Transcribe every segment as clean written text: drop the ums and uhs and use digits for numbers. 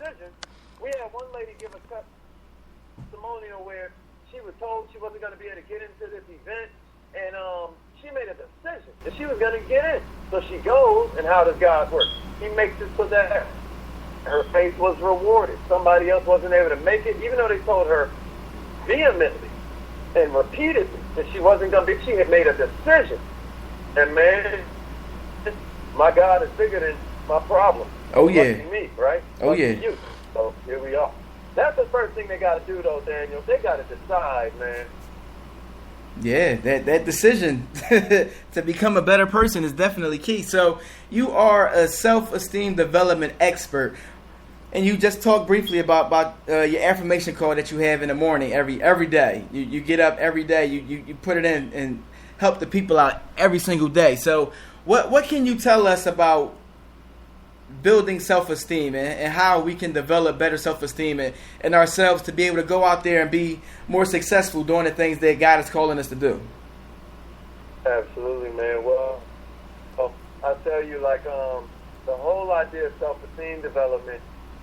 decision. We had one lady give a testimonial where she was told she wasn't going to be able to get into this event, and she made a decision that she was going to get in. So she goes, and how does God work? He makes it so that her faith was rewarded. Somebody else wasn't able to make it, even though they told her vehemently and repeatedly that she wasn't going to be. She had made a decision. And man, my God is bigger than my problem. Oh yeah. Lucky me, right? Oh Lucky yeah. You. So here we are. That's the first thing they got to do, though, Daniel. They got to decide, man. Yeah, that decision to become a better person is definitely key. So you are a self-esteem development expert, and you just talked briefly about your affirmation call that you have in the morning every day. You get up every day. You put it in and help the people out every single day. So what can you tell us about building self-esteem and how we can develop better self-esteem in ourselves to be able to go out there and be more successful doing the things that God is calling us to do? Absolutely, man. Well, I tell you, like, the whole idea of self-esteem development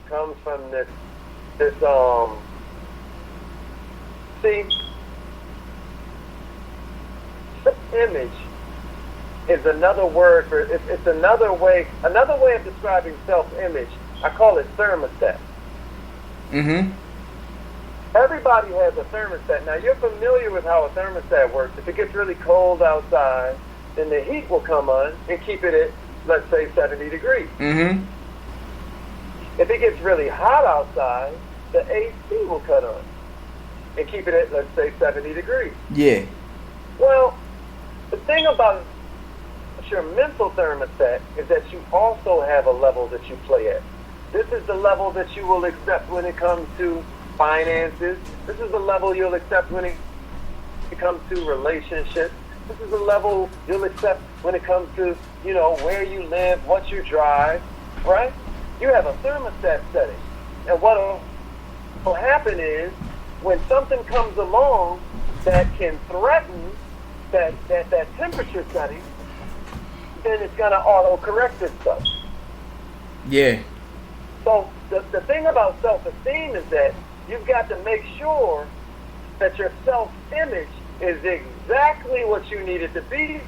comes from this image is another word for it's another way of describing self-image. I call it thermostat. Mm-hmm. Everybody has a thermostat. Now you're familiar with how a thermostat works. If it gets really cold outside, then the heat will come on and keep it at, let's say, 70 degrees. Mm-hmm. If it gets really hot outside, the AC will cut on and keep it at, let's say, 70 degrees. Yeah. Well, the thing about your mental thermostat is that you also have a level that you play at. This is the level that you will accept when it comes to finances. This is the level you'll accept when it comes to relationships. This is the level you'll accept when it comes to, where you live, what you drive, right? You have a thermostat setting. And what will happen is when something comes along that can threaten that temperature setting, then it's going to auto-correct itself. Yeah. So the thing about self-esteem is that you've got to make sure that your self-image is exactly what you need it to be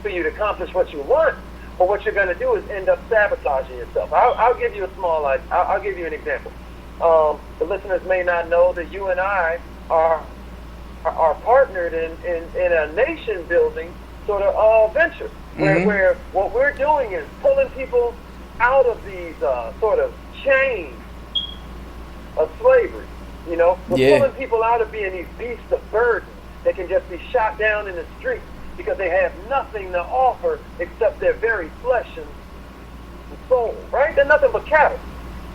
for you to accomplish what you want. But what you're going to do is end up sabotaging yourself. I'll give you I'll give you an example. The listeners may not know that you and I are partnered in a nation-building sort of venture. Where what we're doing is pulling people out of these sort of chains of slavery. We're pulling people out of being these beasts of burden that can just be shot down in the street because they have nothing to offer except their very flesh and soul, right? They're nothing but cattle.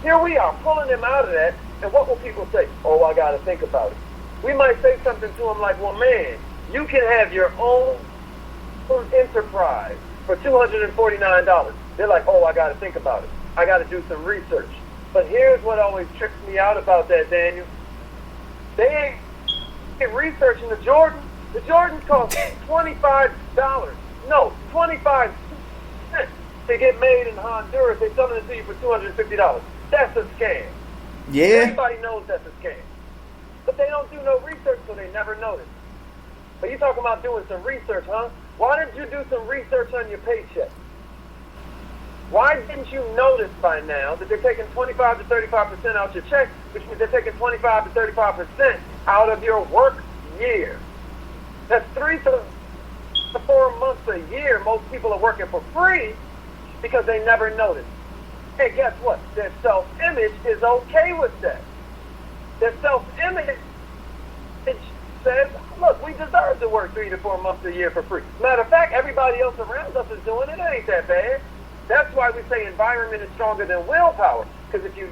Here we are pulling them out of that, and what will people say? Oh, I got to think about it. We might say something to them like, well, man, you can have your own enterprise for $249. They're like, oh, I got to think about it. I got to do some research. But here's what always trips me out about that, Daniel. They ain't researching the Jordans. The Jordans cost $25. No, 25 cents to get made in Honduras. They're selling it to you for $250. That's a scam. Yeah. Everybody knows that's a scam. But they don't do no research, so they never notice. But you talking about doing some research, huh? Why didn't you do some research on your paycheck? Why didn't you notice by now that they're taking 25 to 35% out your check, which means they're taking 25 to 35% out of your work year? That's 3 to 4 months a year. Most people are working for free because they never notice. Hey, guess what? Their self-image is okay with that. Their self-image says, look, we deserve to work 3 to 4 months a year for free. Matter of fact, everybody else around us is doing it. It ain't that bad. That's why we say environment is stronger than willpower. Because if you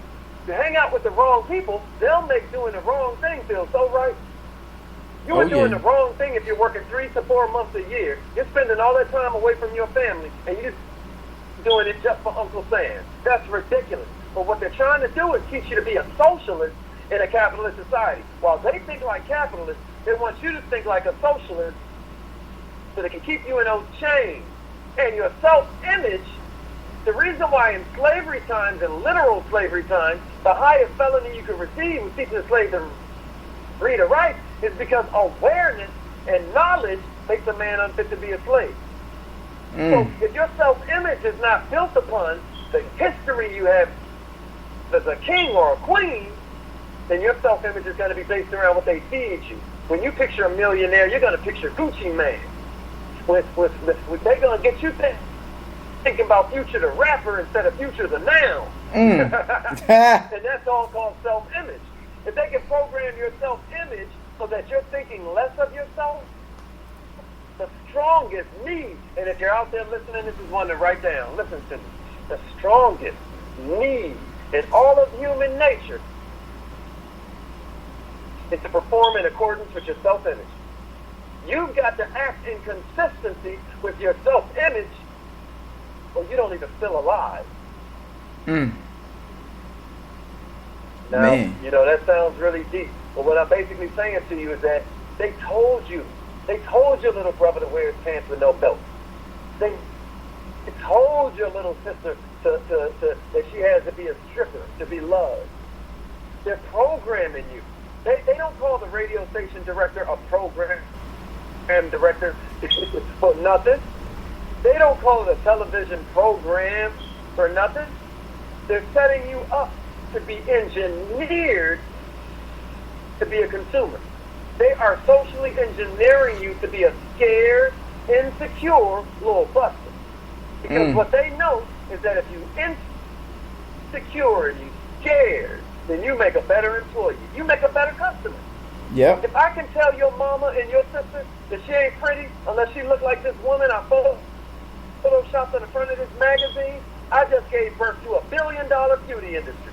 hang out with the wrong people, they'll make doing the wrong thing feel so right. You are doing the wrong thing if you're working 3 to 4 months a year. You're spending all that time away from your family, and you're doing it just for Uncle Sam. That's ridiculous. But what they're trying to do is teach you to be a socialist in a capitalist society. While they think like capitalists, they want you to think like a socialist so they can keep you in those chains. And your self-image The reason why in slavery times, in literal slavery times, the highest felony you could receive was teaching a slave to read or write is because awareness and knowledge makes a man unfit to be a slave. So if your self-image is not built upon the history you have as a king or a queen, then your self-image is going to be based around what they feed you. When you picture a millionaire, you're going to picture Gucci Man. They're going to get you thinking about Future the rapper instead of Future the noun. And that's all called self-image. If they can program your self-image so that you're thinking less of yourself, the strongest need, and if you're out there listening, this is one to write down. Listen to me. The strongest need in all of human nature is to perform in accordance with your self-image. You've got to act in consistency with your self-image or you don't even feel alive. Now, you know, that sounds really deep. But what I'm basically saying to you is that they told your little brother to wear his pants with no belt. They told your little sister that she has to be a stripper, to be loved. They're programming you. They don't call the radio station director a program director for nothing. They don't call it a television program for nothing. They're setting you up to be engineered to be a consumer. They are socially engineering you to be a scared, insecure little buster. Because what they know is that if you insecure and you scared, then you make a better employee. You make a better customer. Yep. If I can tell your mama and your sister that she ain't pretty unless she look like this woman I photoshopped on the front of this magazine, I just gave birth to $1 billion beauty industry.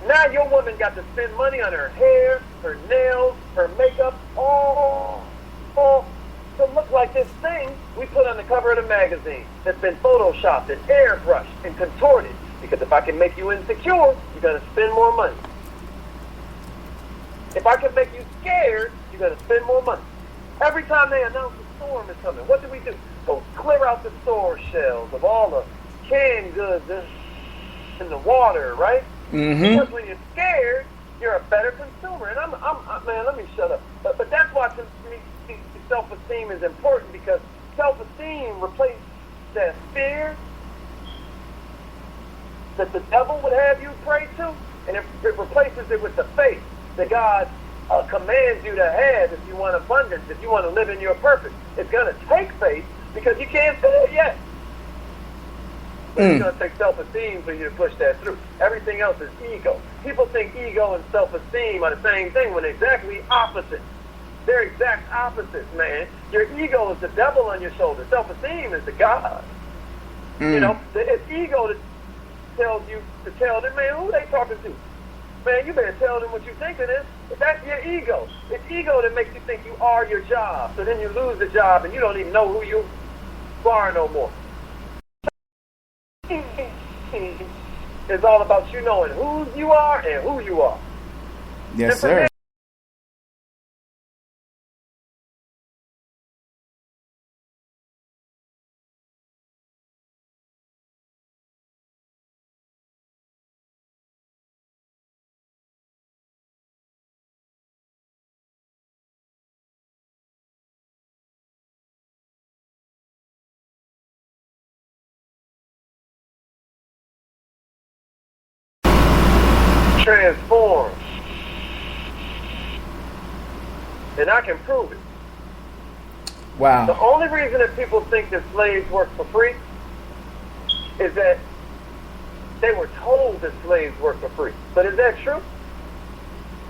Now your woman got to spend money on her hair, her nails, her makeup, all to look like this thing we put on the cover of the magazine that's been photoshopped and airbrushed and contorted. Because if I can make you insecure, you're going to spend more money. If I can make you scared, you're going to spend more money. Every time they announce a storm is coming, what do? Go clear out the store shelves of all the canned goods in the water, right? Because when you're scared, you're a better consumer. And man, let me shut up. But that's why to me self-esteem is important, because self-esteem replaces that fear that the devil would have you pray to, and it replaces it with the faith that God commands you to have if you want abundance, if you want to live in your purpose. It's going to take faith because you can't see it yet. But it's going to take self-esteem for you to push that through. Everything else is ego. People think ego and self-esteem are the same thing when they're exactly opposite. They're exact opposites, man. Your ego is the devil on your shoulder. Self-esteem is the God. You know, it's ego that tells you to tell them, man, who they talking to? Man, you better tell them what you think it is. But that's your ego. It's ego that makes you think you are your job. So then you lose the job and you don't even know who you are no more. It's all about you knowing who you are and who you are. Yes, sir. Transform. And I can prove it. Wow. The only reason that people think that slaves work for free is that they were told that slaves work for free. But is that true?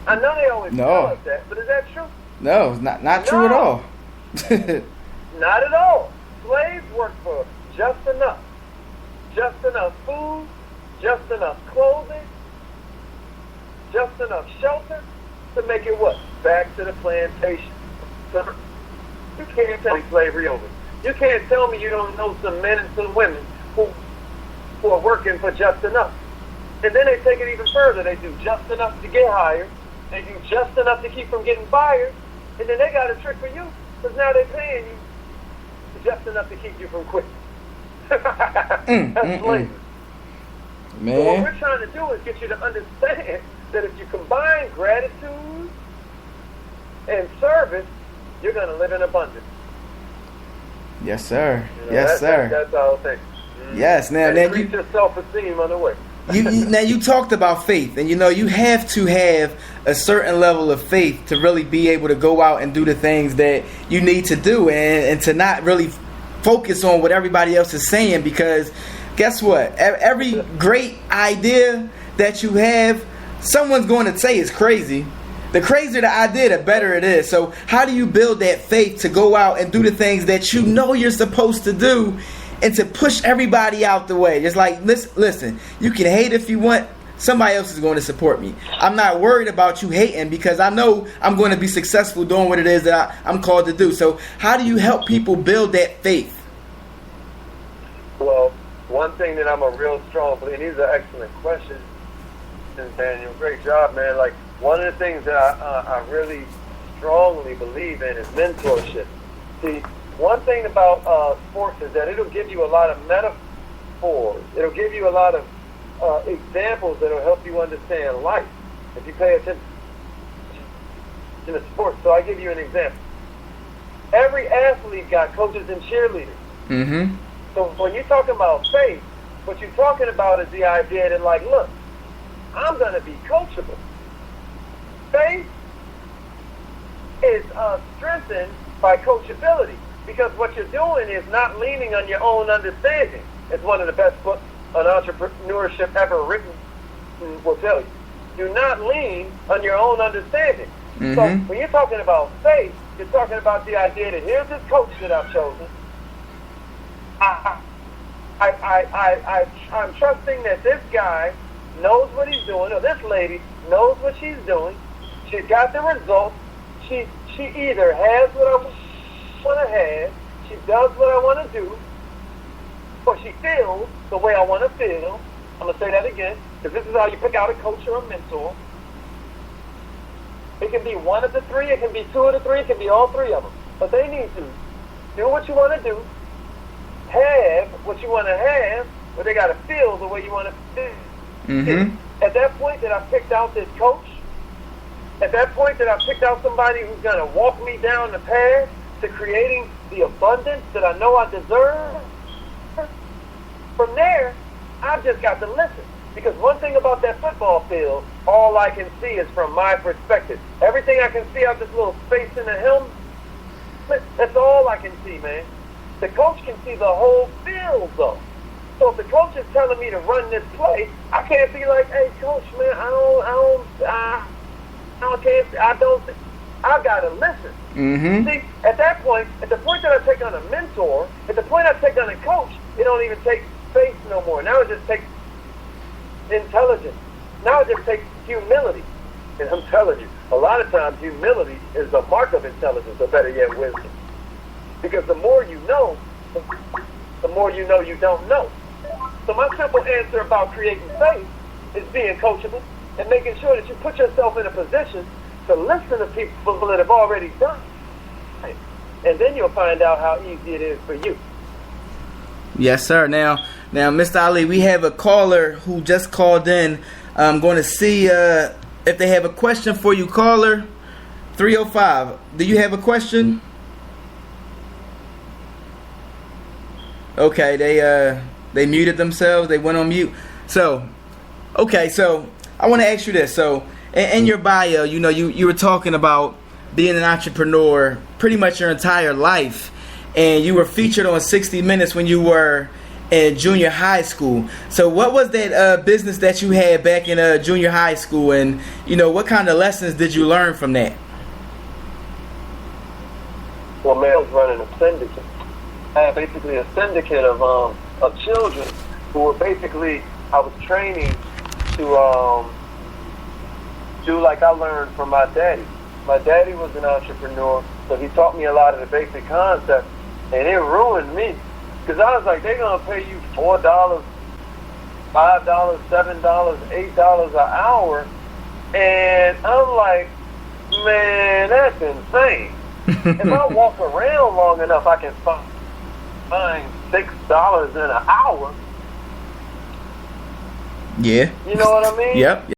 I know they always tell us that, but is that true? No, it's not true at all. Not at all. Slaves work for just enough. Just enough food, just enough clothing, just enough shelter to make it what? Back to the plantation. So you can't tell me slavery over. You can't tell me you don't know some men and some women who are working for just enough. And then they take it even further. They do just enough to get hired. They do just enough to keep from getting fired. And then they got a trick for you, because now they're paying you just enough to keep you from quitting. That's slavery. Man. So what we're trying to do is get you to understand that if you combine gratitude and service, you're going to live in abundance. Yes, sir. You know, Yes, sir. That's the whole thing. Yes. Now increase your self-esteem on the way. Now you talked about faith, and you have to have a certain level of faith to really be able to go out and do the things that you need to do, and to not really focus on what everybody else is saying, because guess what? Every great idea that you have, someone's going to say it's crazy. The crazier the idea, the better it is. So how do you build that faith to go out and do the things that you know you're supposed to do, and to push everybody out the way? Just like, listen, you can hate if you want. Somebody else is going to support me. I'm not worried about you hating, because I know I'm going to be successful doing what it is that I'm called to do. So how do you help people build that faith? Well, one thing that I'm a real strong believer, and these are excellent questions, Daniel. Great job, man. Like, one of the things that I really strongly believe in is mentorship. See, one thing about sports is that it'll give you a lot of metaphors. It'll give you a lot of examples that'll help you understand life if you pay attention to the sports. So I give you an example. Every athlete got coaches and cheerleaders. Mm-hmm. So when you're talking about faith, what you're talking about is the idea that, like, look, I'm going to be coachable. Faith is strengthened by coachability, because what you're doing is not leaning on your own understanding. It's one of the best books on entrepreneurship ever written will tell you. Do not lean on your own understanding. Mm-hmm. So when you're talking about faith, you're talking about the idea that here's this coach that I've chosen. I'm trusting that this guy knows what he's doing, or this lady knows what she's doing. She's got the results. She either has what I want to have, she does what I want to do, or she feels the way I want to feel. I'm going to say that again, because this is how you pick out a coach or a mentor. It can be one of the three, it can be two of the three, it can be all three of them. But they need to do what you want to do, have what you want to have, but they got to feel the way you want to feel. Mm-hmm. At that point that I picked out this coach, at that point that I picked out somebody who's going to walk me down the path to creating the abundance that I know I deserve, from there, I've just got to listen. Because one thing about that football field, all I can see is from my perspective. Everything I can see out this little space in the helmet, that's all I can see, man. The coach can see the whole field, though. So if the coach is telling me to run this play, I can't be like, hey, coach, man, I gotta listen. Mm-hmm. See, at that point, at the point that I take on a mentor, at the point I take on a coach, it don't even take faith no more. Now it just takes intelligence. Now it just takes humility. And I'm telling you, a lot of times humility is the mark of intelligence, or better yet, wisdom. Because the more you know, the more you know you don't know. So my simple answer about creating faith is being coachable and making sure that you put yourself in a position to listen to people that have already done it. And then you'll find out how easy it is for you. Yes, sir. Now, Mr. Ali, we have a caller who just called in. I'm going to see if they have a question for you. Caller 305. Do you have a question? Okay, they muted themselves. They went on mute. So, okay, so I want to ask you this. So, in your bio, you were talking about being an entrepreneur pretty much your entire life, and you were featured on 60 Minutes when you were in junior high school. So, what was that business that you had back in junior high school, and what kind of lessons did you learn from that? Well, man, I was running a syndicate. I had basically a syndicate of children who were basically, I was training to do like I learned from my daddy. My daddy was an entrepreneur, so he taught me a lot of the basic concepts, and it ruined me. Because I was like, they're going to pay you $4, $5, $7, $8 an hour, and I'm like, man, that's insane. If I walk around long enough, I can find $6 an hour. Yeah. You know what I mean? Yep.